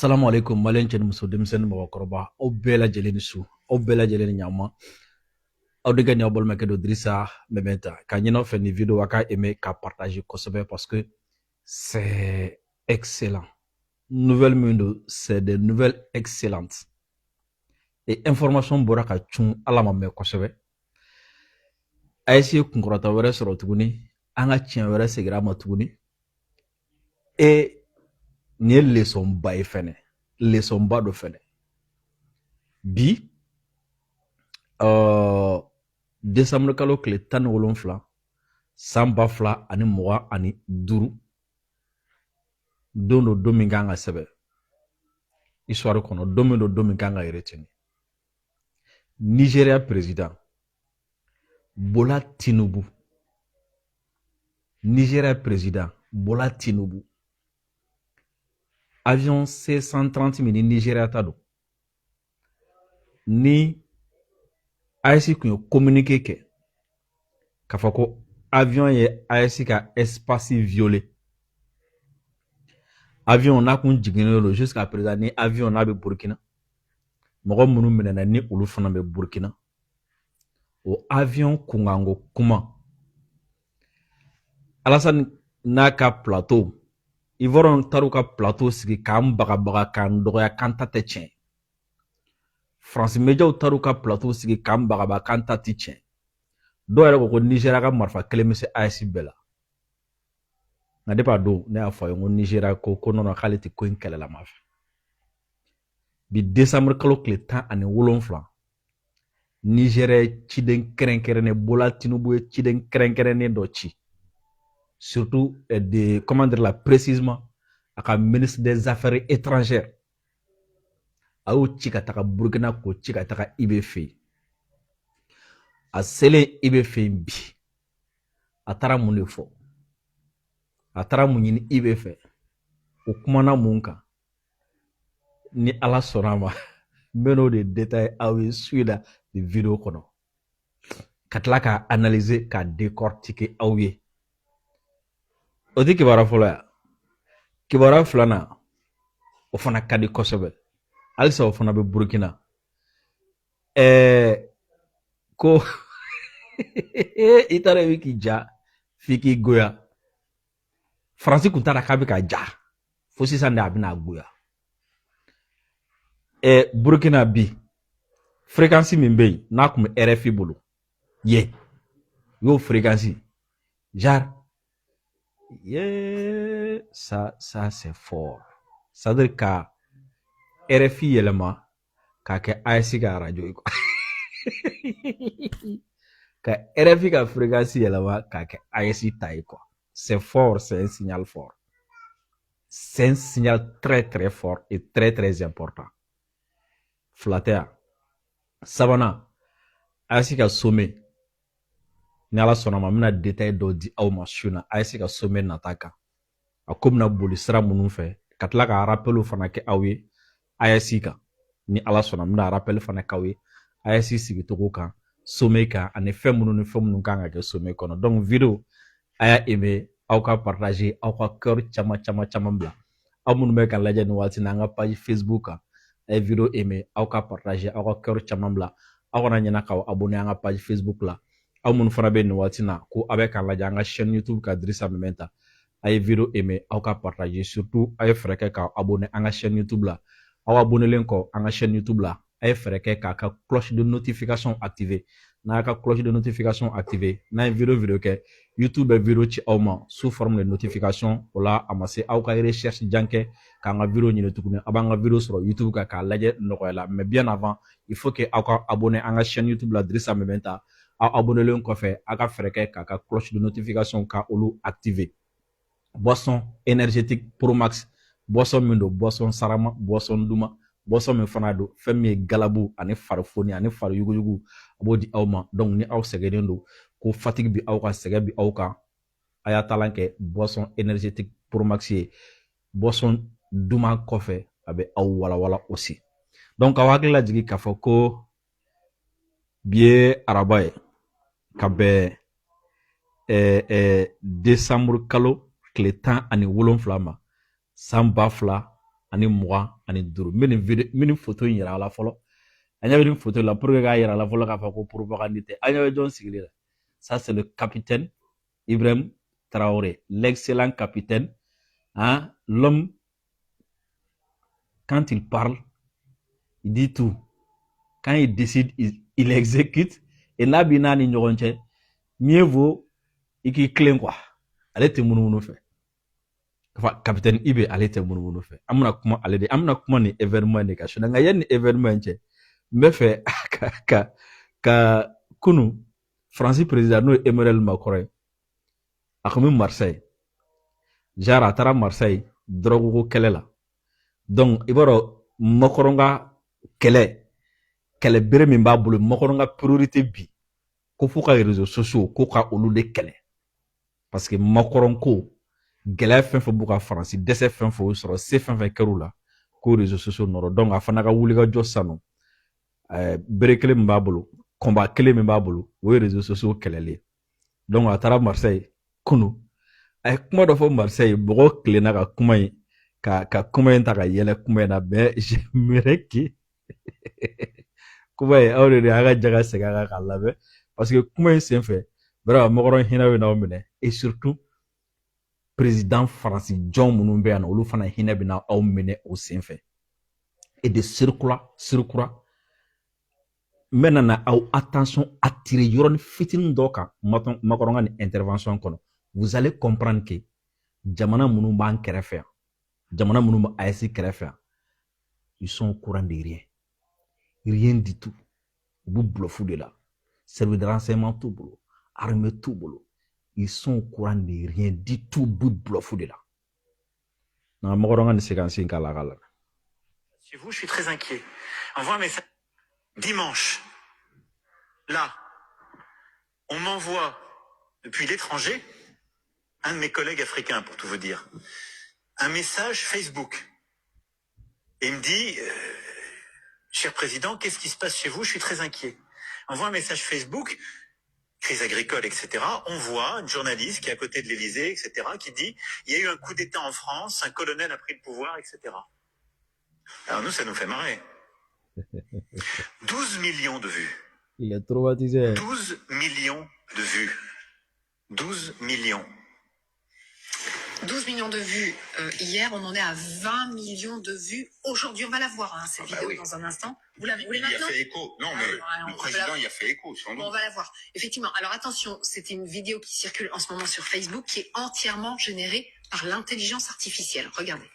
Salamu alaikum malen cɛ ni muso denmisɛnnin mɔgɔkɔrɔba aw bɛɛ lajɛlen ni su aw bɛɛ lajɛlen ni ɲama aw de ka ɲaw balimakɛ do Dirisa Mementa ka ɲinaw fɛ ni video a ka aimer ka partager kosɛbɛ parce que c'est excellent. Nouvelle min do c'est des nouvelles excellentes et information bɔra ka cun ala ma mɛn kosɛbɛ. AES ye kunkɔrɔta wɛrɛ sɔrɔ tuguni an ka tiɲɛ wɛrɛ segira ma tuguni et ni ye leçon ba ye fɛnɛ leçon ba do fɛnɛ bi décembre kalo tile 17 san 2025 don do don min kan ka sɛbɛ histoire kɔnɔ don min do don min kan ka retenir. Nigeria président Bola Tinubu, Nigeria président Bola Tinubu, avion C-130 mini Nigeria ta do ni AES kun ye communiqué kɛ k'a fɔ ko avion ye AES ka espace violé. Avion n'a kun jiginnen do jusqu'à présent ni avion n'a bɛ Burkina mɔgɔ minnu minɛna ni olu fana bɛ Burkina o avion kunkanko kuma Alassane n'a ka plateau Ivoirien taru ka plateau sigi k'an bagabaga k'an dɔgɔya k'an ta tɛ tiɲɛ. France médiaw taru ka plateau sigi k'an bagabaga k'an ta tɛ tiɲɛ. Dɔw yɛrɛ ko Nigeria ka marifa kelen bɛ se AES bɛɛ la. Nka depuis a don ne y'a fɔ a ye ko Nigeria ko nɔnɔ k'ale tɛ ko in kɛlɛlama fɛ. Bi décembre kalo tile 17 Nigeria ye ciden kɛrɛnkɛrɛnnen Bola Tinubu ye ciden kɛrɛnkɛrɛnnen dɔ ci. Surtout comment dire là précisément à ka ministre des affaires étrangères a y'o ci ka taga Burkina k'o ci ka taga IB fɛ yen. A selen IB fɛ yen bi a taara mun de fɔ a taara mun ɲini IB fɛ o kumana mun kan ni Ala sɔnna a ma n bɛ n'o de détailler aw ye suite la ni vidéo kɔnɔ ka tila ka analyser ka décortiquer aw ye. O tɛ kibaruya fɔlɔ ya kibaruya filanan o fana ka di kosɛbɛ halisa o fana bɛ Burkina ko i taara i bɛ k'i ja f'i k'i goya Faransi kun t'a la k'a bɛ ka ja fo sisan de a bɛna goya. Burkina bi fréquence min bɛ yen n'a kun bɛ RFI bolo ye y'o fréquence genre ça c'est fort. Ça veut dire ka RFI yɛlɛma k'a kɛ AES ka radio ye ka RFI ka fréquence yɛlɛma k'a kɛ AES ta ye quoi. C'est fort, c'est un signal fort. C'est un signal très très fort et très très important. Flatter. Sabana AES ka sommet ni Ala sɔnna ma mina détail dɔ di aw ma suna AES ka sommet nata kan a ko bɛna boli sira minnu fɛ ka tila ka rappel fana kɛ aw ye AES kan ni Ala sɔnna mina rappel fana k'aw ye AES sigicogo kan sommet kan ani fɛn minnu kan ka kɛ sommet kɔnɔ. Donc vidéo a y'a aimé aw ka partager aw ka cœur caman bila aw minnu bɛ ka lajɛ ni waati na an ka page Facebook kan a ye vidéo aimé aw ka partager aw ka cœur caman bila aw kana ɲinɛ k'aw abonner an ka page Facebook la. Aw minnu fana bɛ nin waati na ko aw bɛ k'an lajɛ an ka chaîne YouTube ka Dirisa Mementa a ye vidéo aimé aw ka partager surtout a ye fɛrɛ kɛ k'aw abonner an ka chaîne YouTube la. Aw abonnelen kɔ an ka chaîne YouTube la a ye fɛrɛ kɛ k'a ka cloche de notification activer. N'a y'a ka cloche de notification activer n'a ye vidéo kɛ YouTube bɛ vidéo ci aw ma sous forme de notification o la a ma se aw ka recherche jan kɛ k'an ka vidéo ɲini tuguni a b'an ka vidéo sɔrɔ YouTube kan k'a lajɛ nɔgɔya la mais bien avant il faut que aw ka abonner an ka chaîne YouTube la Dirisa Mementa. Aw abonnelen kɔfɛ a ka fɛrɛ kɛ k'a ka cloche de notification ka olu activer. Boisson énergétique Pro Max boisson min do boisson sarama boisson duma boisson min fana do fɛn min ye galabu ani farifoni ani fari yuguyugu a b'o di aw ma. Donc ni aw sɛgɛnnen do ko fatigue bi aw kan sɛgɛ bi aw kan a y'a talan kɛ boisson énergétique Pro Max ye boisson duma kɔfɛ a bɛ aw walawala aussi. Donc aw hakili lajigi k'a fɔ ko bi ye araba ye ka bɛn décembre kalo tile 17 ma san 2025 ani 25 mini photo in yira la fɔlɔ an ɲɛ bɛ nin photo la pour que k'a yira la fɔlɔ k'a fɔ ko propagande tɛ an ɲɛ bɛ jɔn sigili la ça c'est le capitaine Ibrahim Traoré l'excellent capitaine hein l'homme quand il parle il dit tout quand il décide il exécute et n'a bi n'a ni ɲɔgɔn cɛ mieux vaut i k'i tilen quoi ale tɛ munumunu fɛ capitaine Ibe ale tɛ munumunu fɛ an bɛna kuma ale de an bɛna kuma ni événement de kan sinon nka yanni événement in cɛ n bɛ fɛ ka kunu Faransi président n'o ye Emmanuel Macron ye a tun bɛ Marseille genre a taara Marseille drogue ko kɛlɛ la donc i b'a dɔn Macron ka kɛlɛ bere min b'a bolo Macron ka priorité bi ko fo ka réseaux sociaux ko ka olu de kɛlɛ parce que Macron ko gɛlɛya fɛn fɛn b'u ka Faransi dɛsɛ fɛn fɛn y'u sɔrɔ se fɛn fɛn kɛr'u la ko réseaux sociaux nɔrɔ donc a fana ka wuli ka jɔ sanu bere kelen min b'a bolo combat kelen min b'a bolo o ye réseaux sociaux kɛlɛli donc a taara Marseille kunu a ye kuma dɔ fɔ Marseille mɔgɔw tilenna ka kuma in ka kuma in ta ka yɛlɛ kuma in na mais j'aimerais que kuma in aw de a ka jaga segin a kan k'a lamɛn parce que kuma in senfɛ vraiment Macron hinɛ bɛ n'aw minɛ et surtout président Faransi jɔn minnu bɛ yan nɔ olu fana hinɛ bɛ n'aw minɛ o senfɛ et de surcroît n bɛna na aw attention attirer yɔrɔnin fitinin dɔ kan Macron ka nin intervention kɔnɔ vous allez comprendre que jamana minnu b'an kɛrɛfɛ yan jamana minnu bɛ AES kɛrɛfɛ yan ils sont au courant de rien du tout u b'u bluff de la service de renseignement t'u bolo armée t'u bolo ils sont au courant de rien du tout u b'u bluff de la nka Macron ka nin séquence in k'a la k'a la. Chez vous, je suis très inquiet. Envoie un message. Dimanche, là, on m'envoie depuis l'étranger, un de mes collègues africains, pour tout vous dire, un message Facebook. Et il me dit, cher président, qu'est-ce qui se passe chez vous? Je suis très inquiet. Envoie un message Facebook, crise agricole, etc. On voit une journaliste qui est à côté de l'Élysée, etc., qui dit, il y a eu un coup d'État en France, un colonel a pris le pouvoir, etc. Alors nous, ça nous fait marrer. 12 millions de vues. Il est traumatisé. 12 millions de vues. 12 millions. 12 millions de vues hier, on en est à 20 millions de vues aujourd'hui. On va la voir, hein, cette vidéo, dans un instant. Vous la voulez maintenant? Il a fait écho. Non, mais le président, il a fait écho, sans doute. Bon, on va la voir. Effectivement. Alors attention, c'est une vidéo qui circule en ce moment sur Facebook qui est entièrement générée par l'intelligence artificielle. Regardez.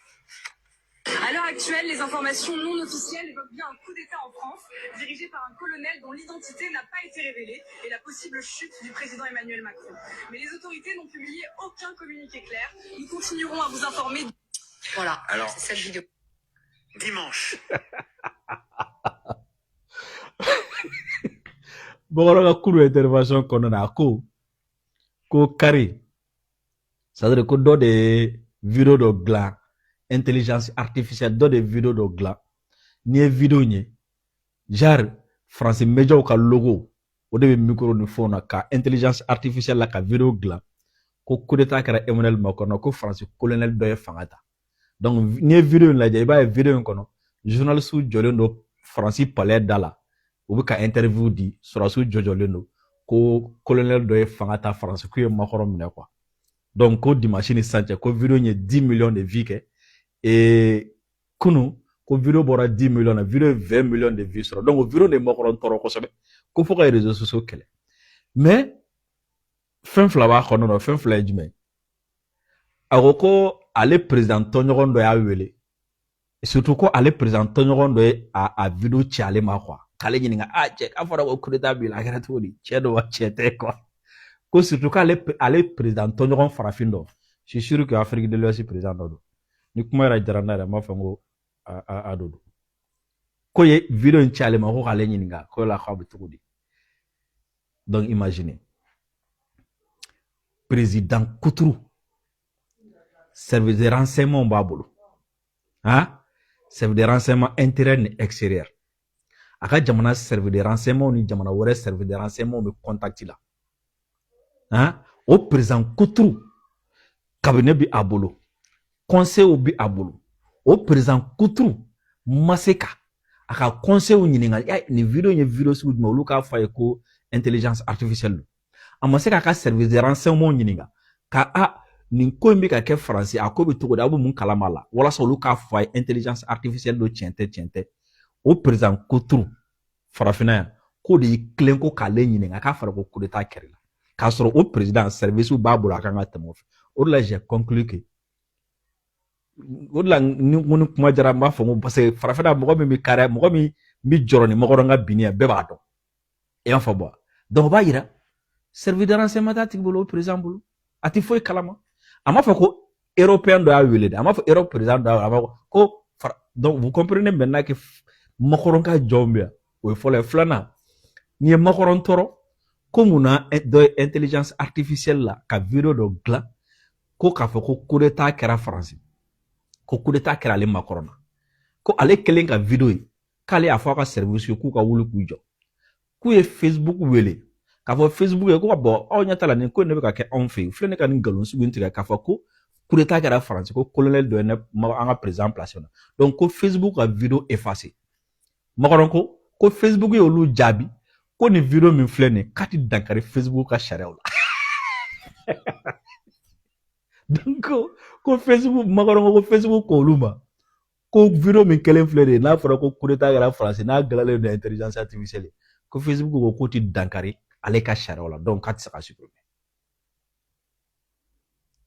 À l'heure actuelle, les informations non officielles évoquent bien un coup d'État en France, dirigé par un colonel dont l'identité n'a pas été révélée et la possible chute du président Emmanuel Macron. Mais les autorités n'ont publié aucun communiqué clair. Nous continuerons à vous informer. Voilà, alors, c'est cette vidéo. Dimanche. Macron ka kuru intervention kɔnɔna na ko kari c'est-à-dire ko dɔ de ye vidéo dɔ dilan intelligence artificielle dɔ de ye vidéo dɔ dilan n'i ye vidéo ye genre Faransi médiaw ka logo o de bɛ micro ni fɛnw na ka intelligence artificielle la ka vidéo dilan ko coup d'état kɛra Emmanuel Macron na ko Faransi colonel dɔ ye fanga ta donc n'i ye vidéo in lajɛ i b'a ye vidéo in kɔnɔ journaliste jɔlen don Faransi palais da la u bɛ ka interview di sɔrɔdasiw jɔjɔlen don ko colonel dɔ ye fanga ta Faransi k'u ye Macron minɛ quoi donc ko dimanche ni sisan cɛ ko vidéo in ye 10 millions de vues kɛ et kunu ko vidéo bɔra 10 millions na vidéo ye 20 millions de vues sɔrɔ donc o vidéo de Macron tɔɔrɔ kosɛbɛ ko fo ka réseaux sociaux kɛlɛ mais fɛn fila b'a kɔnɔ fɛn fila ye jumɛn a ko ale président tɔɲɔgɔn dɔ y'a wele surtout ko ale président tɔɲɔgɔn dɔ ye a vidéo ci ale ma quoi k'ale ɲininka cɛ k'a fɔra ko coup d'état b'i la a kɛra cogo di cɛ dɔ wa cɛ tɛ quoi ko surtout k'ale président tɔɲɔgɔn farafin dɔ je suis sûr que Afrique de l'Ouest président dɔ don ni kuma yɛrɛ diyara n na yɛrɛ n b'a fɔ n ko a dɔ don ko ye vidéo in ci ale ma ko k'ale ɲininka ko la k'a bɛ cogo di donc imaginez président kuturu service de renseignement b'a bolo hein service de renseignement intérieur ni extérieur a ka jamana service de renseignement ni jamana wɛrɛ service de renseignement bɛ contact la hein o président kuturu cabinet bi a bolo conseil bi a bolo au président Koutru Maseka aka conseil ɲininka ni vidéo ye vidéo sugu jumɛn olu k'a fɔ a ye ko intelligence artificielle a ma se k'a ka service de renseignement ɲininka ka nin ko in bɛ ka kɛ faransi a ko bɛ cogo di aw bɛ mun kalama la walasa olu k'a fɔ a ye intelligence artificielle do tiɲɛ tɛ o président Koutru farafinna yan k'o de y'i tilen ko k'ale ɲininka k'a fɔra ko coup d'état kɛra la k'a sɔrɔ o président service b'a bolo a kan ka tɛmɛ o fɛ o de la j'ai conclu que o de la ni kuma jara n b'a fɔ n ko parce que farafinna mɔgɔ min bɛ kari mɔgɔ min bɛ jɔrɔ ni Makɔrɔ ka binni ye bɛɛ b'a dɔn i y'a fɔ bɔ donc o b'a yira service de renseignement t'a tigi bolo o président bolo a tɛ foyi kalama a m'a fɔ ko européen dɔ y'a wele dɛ a m'a fɔ Europe président dɔ a b'a fɔ ko donc vous comprenez maintenant que Makɔrɔ ka jɔn bɛ yan o ye fɔlɔ ye filanan n'i ye Makɔrɔ tɔɔrɔ ko munna dɔ ye intelligence artificielle la ka vidéo dɔ dilan ko k'a fɔ ko coup d'état kɛra faransi ko coup d'état kɛra ale Makɔrɔ na ko ale kɛlen ka vidéo ye k'ale y'a fɔ a ka service ye k'u ka wuli k'u jɔ k'u ye Facebook wele k'a fɔ Facebook ye ko bɔn aw ɲɛ t'a la nin ko in de bɛ ka kɛ anw fɛ yen filɛ ne ka nin nkalon sugu in tigɛ k'a fɔ ko coup d'état kɛra faransi ko colonel dɔ ye an ka président place na donc ko Facebook ka vidéo effacé Makɔrɔ ko Facebook ye olu jaabi ko nin vidéo min filɛ nin k'a tɛ dankari Facebook ka sariyaw la donc ko Facebook Makɔrɔ ko Facebook ko olu ma ko vidéo min kɛlen filɛ nin n'a fɔra ko coup d'état kɛra faransi n'a dilanlen don intelligence artificielle ko Facebook ko k'o tɛ dankari ale ka sariyaw la donc k'a tɛ se ka supprimer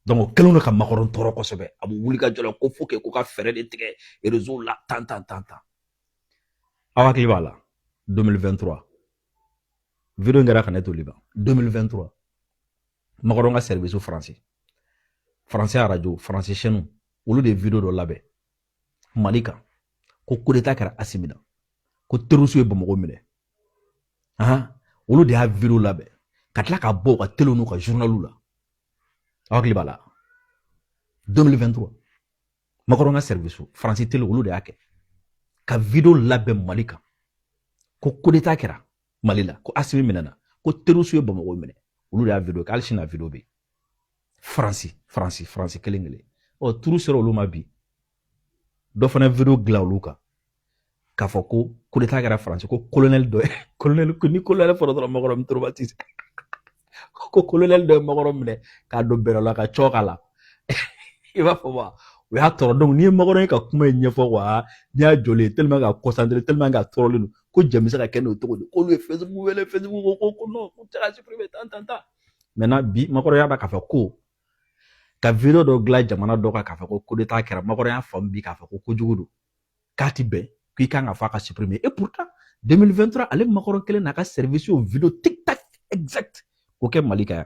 donc o kɛlen don ka Makɔrɔ tɔɔrɔ kosɛbɛ a bɛ wuli ka jɔ la ko fo que ko ka fɛɛrɛ de tigɛ réseau la tan aw hakili b'a la 2023 vidéo in kɛra ka ne to Liban 2023 Makɔrɔ ka service faransi radio faransi chaîne olu de vidéo dɔ labɛn Mali kan ko coup d'état kɛra Assimi na ko terroriste ye Bamako minɛ olu de y'a vidéo labɛn ka tila ka bɔ u ka télé n'u ka journal la aw hakili b'a la 2023 Makɔrɔ ka service faransi télé olu de y'a kɛ ka vidéo labɛn Mali kan ko coup d'état kɛra Mali la ko Assimi minɛna ko terroriste ye Bamako minɛ olu de y'a vidéo kɛ hali sini a vidéo bɛ yen faransi kelen turu sera olu ma bi dɔ fana vidéo dilan olu kan k'a fɔ ko coup d'état kɛra faransi ko colonel dɔ ni colonel fɔra dɔrɔn Makɔrɔ bɛ traumatise ko colonel dɔ ye Makɔrɔ minɛ k'a don bɛrɛ la ka cɔ k'a la i b'a fɔ wa o y'a tɔɔrɔ donc n'i ye Makɔrɔ ye ka kuma in ɲɛfɔ wa n'i y'a jɔlen tellement ka concentré tellement ka tɔɔrɔlen don ko jɛn bɛ se ka kɛ n'o cogo di k'olu ye Facebook wele Facebook ko non ko tɛ ka supprimer tan maintenant bi Makɔrɔ y'a dɔn k'a fɔ ko ka vidéo dɔ dilan jamana dɔ kan k'a fɔ ko coup d'état kɛra Makɔrɔ y'a faamu bi k'a fɔ ko kojugu don k'a ti bɛn k'i kan ka fɔ a ka supprimer et pourtant 2023 ale Makɔrɔ kelen n'a ka service o vidéo tic tac exact k'o kɛ Mali kan yan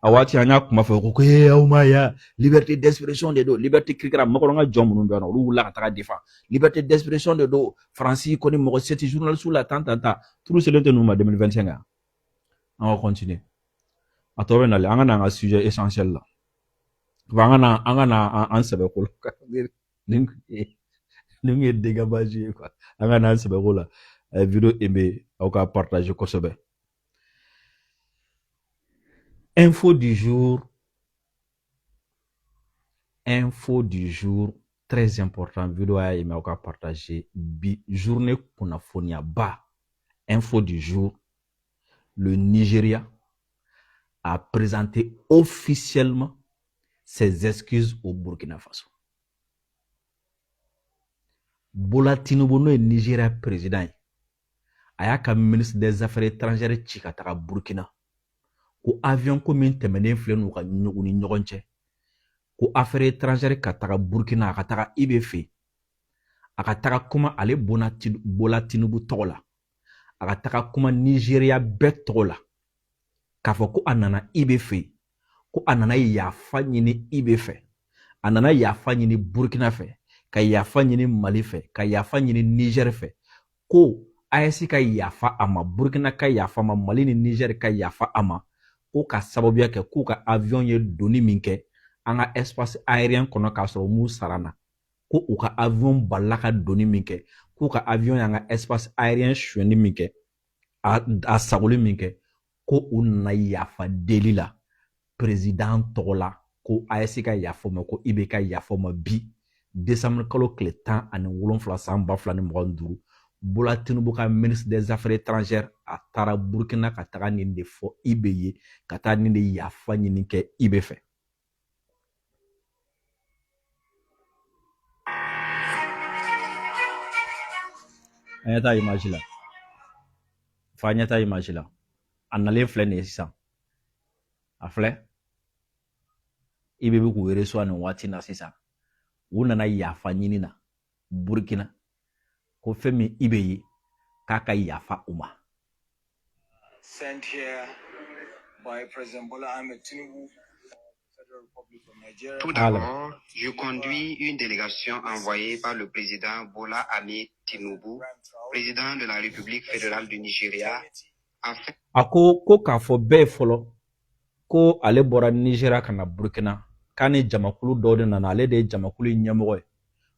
a waati an y'a kuma fɔ ko aw ma ya liberté d'expression de don liberté kirikira Makɔrɔ ka jɔn minnu bɛ yan olu wulila ka taga défend liberté d'expression de don faransi kɔni mɔgɔ se tɛ journaliste la tan turu selen tɛ ninnu ma 2025 yan an va continuer a tɔ bɛ nalen an ka na an ka sujet essentiel la an ka na an sɛbɛ ko la nin ye dégâts ye quoi an ka na an sɛbɛ ko la a ye vidéo aimé aw ka partager kosɛbɛ. Info du jour très important vidéo a aimé aw ka partager bi journée kunnafoniya ba info du jour le Nigeria a présenté officiellement ses excuses au Burkina Faso. Bola Tinubu no ye Nigeria président ye a y'a ka ministre des affaires étrangères ci ka taga Burkina ko avion ko min tɛmɛnen filɛ n'u ka ni ɲɔgɔn cɛ ko affaire étrangère ka taga Burkina a ka taga IBE fɛ a ka taga kuma ale Bola Tinubu tɔgɔ la a ka taga kuma Nigeria bɛɛ tɔgɔ la k'a fɔ ko a nana IBE fɛ ko a nana yafa ɲini IBE fɛ a nana yafa ɲini Burkina fɛ ka yafa ɲini Mali fɛ ka yafa ɲini Niger fɛ ko AES ka yafa a ma Burkina ka yafa a ma Mali ni Niger ka yafa a ma ko ka sababuya kɛ k'u ka avion ye doni min kɛ an ka espace aérien kɔnɔ k'a sɔrɔ m'u sara na ko u ka avion balila ka doni min kɛ k'u ka avion y'an ka espace aérien suɲɛni min kɛ a sagoli min kɛ ko u nana yafa deli la président tɔgɔ la ko AES ka yafo ma ko IB ka yafo ma bi décembre kalo tile 10 ani 7 san 2025 Bola Tinubu ka ministre des affaires étrangères a taara Burkina ka taga nin de fɔ IB ye ka taa nin de yafa ɲini kɛ IB fɛ. An ɲɛ taa image la fa ɲɛ taa image la a nalen filɛ nin ye sisan a filɛ IB bɛ k'u reçoit nin waati na sisan u nana yafa ɲini na Burkina ko fɛn min IB ye k'a ka yafa u ma. Sent here by President Bola Ahmed Tinubu, Federal Republic of Nigeria. Tout d'abord, je conduis une délégation envoyée par le président Bola Ahmed Tinubu, président de la République fédérale du Nigeria, afin... Ako ko k'a fɔ bɛɛ fɔlɔ ko ale bɔra Nigeria ka na Burkina k'a ni jamakulu dɔ de nana ale de ye jamakulu ɲɛmɔgɔ ye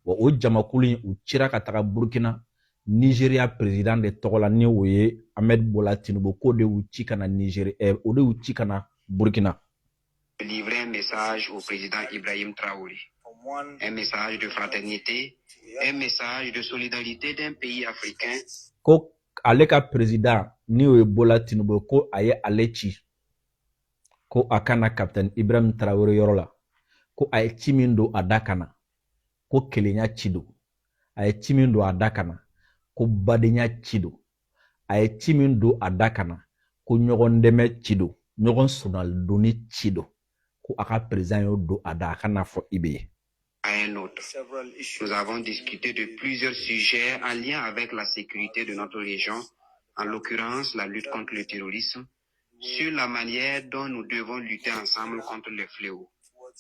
wa o jamakulu u cira ka taga Burkina Nigeria président de tɔgɔ la ni o ye Ahmed Bola Tinubu ko de y'u ci ka na Nigeria o de y'u ci ka na Burkina. Livrer un message au président Ibrahim Traoré, un message de fraternité, un message de solidarité d'un pays africain. Ko ale ka président ni o ye Bola Tinubu ko a ye ale ci ko a kana capitaine Ibrahim Traoré yɔrɔ la ko a ye ci min don a da kana ko kelenya ci don a ye ci min don a da kana ko badenya ci don a ye ci min don a da kana ko ɲɔgɔn dɛmɛ ci don ɲɔgɔn sonaldonni ci don ko a ka président y'o don a da a kana fɔ IB ye. À un autre. Nous avons discuté de plusieurs sujets en lien avec la sécurité de notre région, en l'occurrence la lutte contre le terrorisme, sur la manière dont nous devons lutter ensemble contre les fléaux.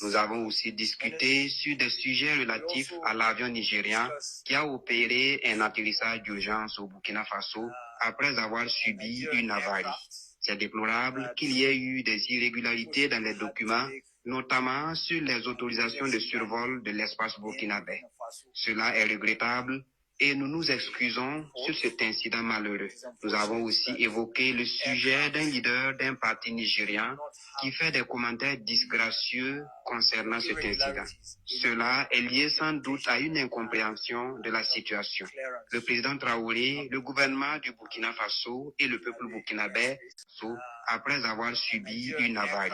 Nous avons aussi discuté sur des sujets relatifs à l'avion nigérien qui a opéré un atterrissage d'urgence au Burkina Faso après avoir subi une avarie. C'est déplorable qu'il y ait eu des irrégularités dans les documents, notamment sur les autorisations de survol de l'espace burkinabé. Cela est regrettable et nous nous excusons sur cet incident malheureux. Nous avons aussi évoqué le sujet d'un leader d'un parti nigérien qui fait des commentaires disgracieux concernant cet incident. Cela est lié sans doute à une incompréhension de la situation. Le président Traoré, le gouvernement du Burkina Faso et le peuple burkinabé, après avoir subi une avarie.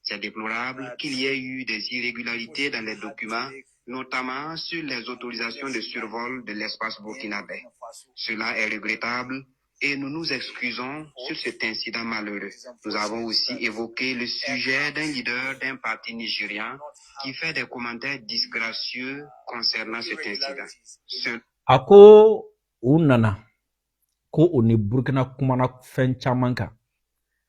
C'est déplorable qu'il y ait eu des irrégularités dans les documents, notamment sur les autorisations de survol de l'espace burkinabé. Cela est regrettable et nous nous excusons sur cet incident malheureux. Nous avons aussi évoqué le sujet d'un leader d'un parti nigérien qui fait des commentaires disgracieux concernant cet incident. Ako unana ko oni Burkina kumana fɛn caman kan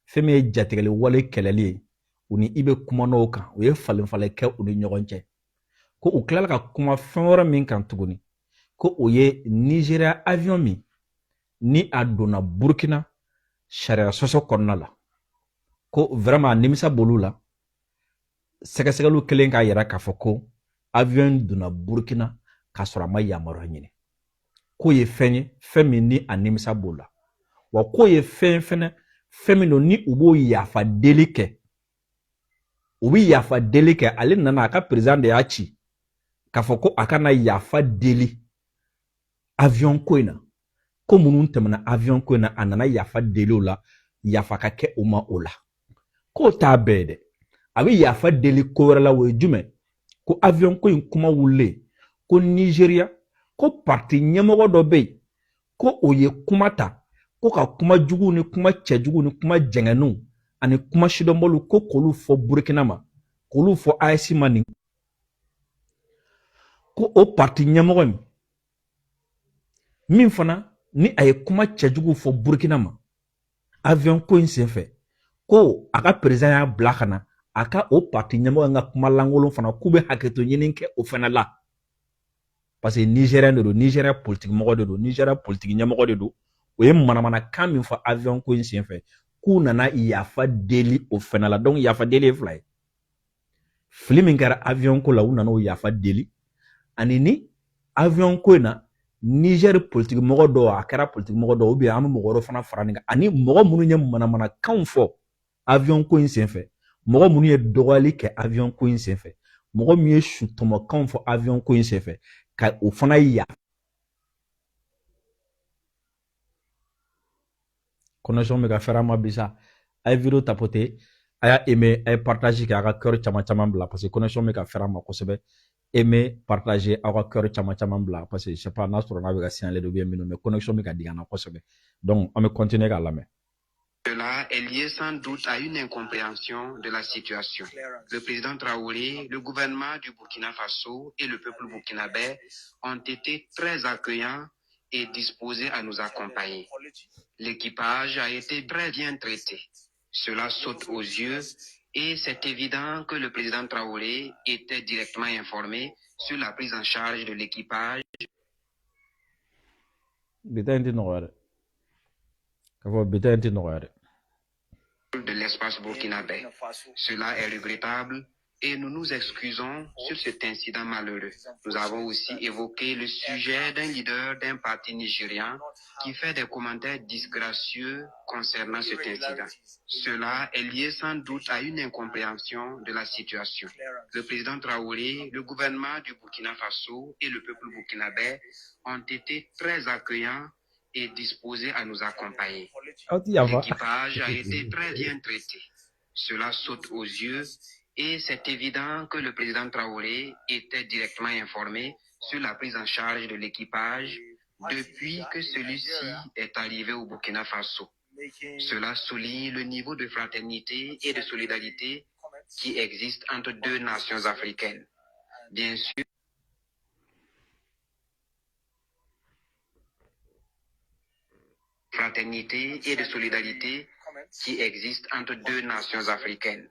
fɛn min ye jatigɛli wale kɛlɛli ye u ni IB kumanaw kan u ye falenfalen kɛ u ni ɲɔgɔn cɛ ko u tilala ka kuma fɛn wɛrɛ min kan tuguni ko o ye Nigeria avion min ni a donna Burkina sariya sɔsɔ kɔnɔna la ko vraiment nimisa bolu la sɛgɛsɛgɛliw kelen k'a yira k'a fɔ ko avion donna Burkina k'a sɔrɔ a ma yamaruya ɲini ko ye fɛn ye fɛn min ni a nimisa b'o la wa ko ye fɛn fɛnɛ fɛn min don ni u b'o yafa deli kɛ u bi yafa deli kɛ ale nana a ka président de y'a ci k'a fɔ ko a kana yafa deli avion ko in na ko minnu tɛmɛna avion ko in na a nana yafa deli o la yafa ka kɛ o ma o la k'o t'a bɛɛ dɛ a bɛ yafa deli ko wɛrɛ la o ye jumɛn ko avion ko in kuma wulilen ko Nigeria ko parti ɲɛmɔgɔ dɔ bɛ yen ko o ye kuma ta ko ka kuma jugu ni kuma cɛjugu ni kuma jɛngɛniw ani kuma sidɔnbɔliw ko k'olu fɔ Burkina ma k'olu fɔ AES ma nin ko o parti ɲɛmɔgɔ min fana ni a ye kuma cɛjugu fɔ Burkina ma avion ko in senfɛ ko a ka président y'a bila ka na a ka o parti ɲɛmɔgɔ ka kuma lankolon fana k'u bɛ hakɛto ɲini kɛ o fana la parce que Nigérien de don Nigeria politique mɔgɔ de don Nigeria politique ɲɛmɔgɔ de don o ye manamanakan min fɔ avion ko in senfɛ k'u nana yafa deli o fana la donc yafa deli ye fila ye fili min kɛra avion ko la u nana o yafa deli ani ni avion ko in na Niger politique mɔgɔ dɔw a kɛra politique mɔgɔ dɔw ou bien an bɛ mɔgɔ wɛrɛ fana fara nin kan ani mɔgɔ minnu ye manamanakanw fɔ avion ko in senfɛ mɔgɔ minnu ye dɔgɔyali kɛ avion ko in senfɛ mɔgɔ min ye sutɔmɔkanw fɔ avion ko in senfɛ ka o fana ya connexion bɛ ka fɛrɛ ma bisa a ye video tapoter a y'a aimer a ye partage kɛ a ka cœur caman bila parce que connexion bɛ ka fɛrɛ ma kosɛbɛ aimer partager aw ka cœur caman bila parce que je sais pas n'a sɔrɔ n'a bɛ ka signaler de bien minnu mais connexion bɛ ka dig'an na kosɛbɛ donc on bɛ continuer k'a lamɛn. Cela est lié sans doute à une incompréhension de la situation. Le président Traoré, le gouvernement du Burkina Faso et le peuple burkinabé ont été très accueillants et disposés à nous accompagner. L'équipage a été très bien traité. Cela saute aux yeux et c'est évident que le président Traoré était directement informé sur la prise en charge de l'équipage. De l'espace burkinabé. Cela est regrettable et nous nous excusons sur cet incident malheureux. Nous avons aussi évoqué le sujet d'un leader d'un parti nigérian qui fait des commentaires disgracieux concernant cet incident. Cela est lié sans doute à une incompréhension de la situation. Le président Traoré, le gouvernement du Burkina Faso et le peuple burkinabé ont été très accueillants et disposé à nous accompagner. L'équipage a été très bien traité. Cela saute aux yeux et c'est évident que le président Traoré était directement informé sur la prise en charge de l'équipage depuis que celui-ci est arrivé au Burkina Faso. Cela souligne le niveau de fraternité et de solidarité qui existe entre deux nations africaines. Bien sûr, fraternité et de solidarité qui existe entre deux nations africaines.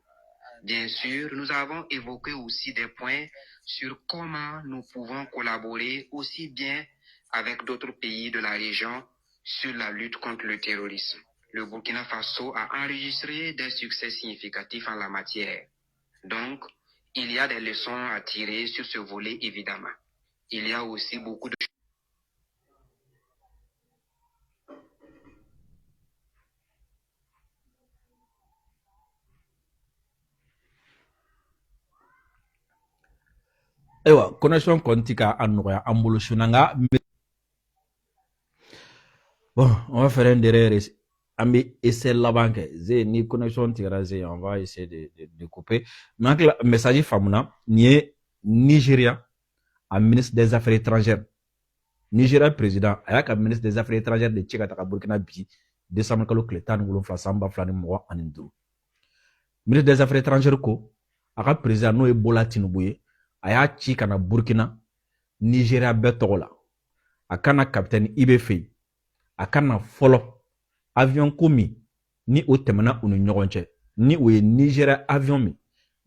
Bien sûr, nous avons évoqué aussi des points sur comment nous pouvons collaborer aussi bien avec d'autres pays de la région sur la lutte contre le terrorisme. Le Burkina Faso a enregistré des succès significatifs en la matière. Donc, il y a des leçons à tirer sur ce volet évidemment. Il y a aussi beaucoup de Ewa, connexion kɔni ka a nɔgɔya an bolo suna nka bon on va faire un derrière an bɛ essayer laban kɛ ze ni connexion tigɛra ze on va essayer de couper mais an tila message faamuna nin ye Nigeria a ministre des affaires étrangères Nigeria président a y'a ka ministre des affaires étrangères de ci ka taga Burkina bi décembre kalo tile 17 san 2025 ministre des affaires étrangères ko a ka président n'o ye Bola Tinubu ye a y'a ci kana Burkina Nigeria bɛɛ tɔgɔ la a kana capitaine Ibe fɛ a kana fɔlɔ avion ko min ni o tɛmɛna u ni ɲɔgɔn cɛ ni o ye Nigeria avion min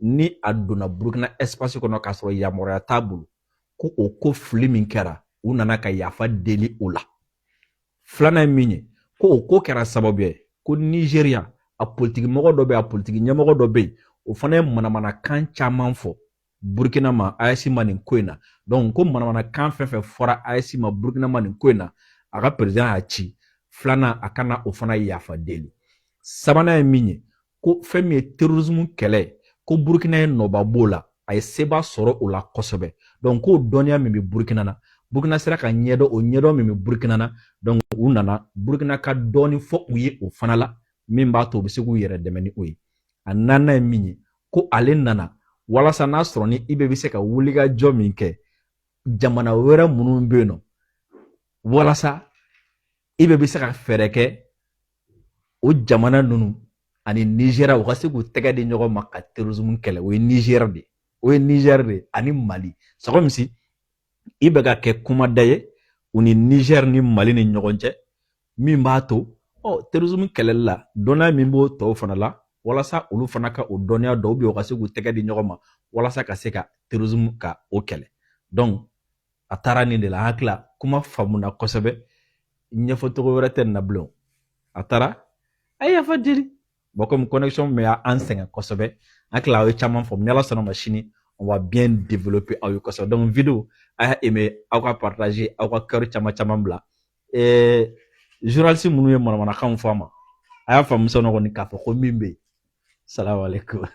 ni a donna Burkina espace kɔnɔ k'a sɔrɔ yamaruya t'a bolo ko o ko fili min kɛra u nana ka yafa deli o la filanan ye min ye ko o ko kɛra sababu ye ko Nigeria a politiki mɔgɔ dɔ bɛ a politiki ɲɛmɔgɔ dɔ bɛ yen o fana ye manamanakan caman fɔ Burkina ma AES ma nin ko in na donc ko manamanakan fɛn fɛn fɔra AES ma Burkina ma nin ko in na a ka président y'a ci filanan a kana o fana yafa deli sabanan ye min ye ko fɛn min ye terrorisme kɛlɛ ko Burkina ye nɔba b'o la a ye seba sɔrɔ o la kosɛbɛ donc ko dɔnniya min bɛ Burkina na Burkina sera ka ɲɛdɔn o ɲɛdɔn min bɛ Burkina na donc u nana Burkina ka dɔɔni fɔ u ye o fana la min b'a to u bɛ se k'u yɛrɛ dɛmɛ ni o ye a naaninan ye min ye ko ale nana walasa n'a sɔrɔ ni Ibe bɛ se ka wulikajɔ min kɛ jamana wɛrɛ minnu bɛ yen nɔ walasa Ibe bɛ se ka fɛɛrɛ kɛ o jamana ninnu ani Nigeria u ka se k'u tɛgɛ di ɲɔgɔn ma ka terrorisme kɛlɛ o ye Niger de o ye Niger de ani Mali sago misi Ibe ka kɛ kumada ye u ni Niger ni Mali ni ɲɔgɔn cɛ min b'a to terrorisme kɛlɛli la dɔnniya min b'o tɔw fana la walasa olu fana ka o dɔnniya dɔw bɛ u ka se k'u tɛgɛ di ɲɔgɔn ma walasa ka se ka terrorisme ka o kɛlɛ donc a taara nin de la hakila kuma faamuna kosɛbɛ ɲɛfɔcogo wɛrɛ tɛ nin na bilen a taara a ye yafa deli bon comme connexion mais an sɛgɛn kosɛbɛ hakila aw ye caman faamu ni Ala sɔnna ma sini on va bien développer aw ye kosɛbɛ donc vidéo a y'a aimé aw ka partager aw ka cœur caman bila journaliste minnu ye manamanakanw fɔ a ma a y'a faamu sɔnna kɔni k'a fɔ ko min bɛ yen salamu aleykum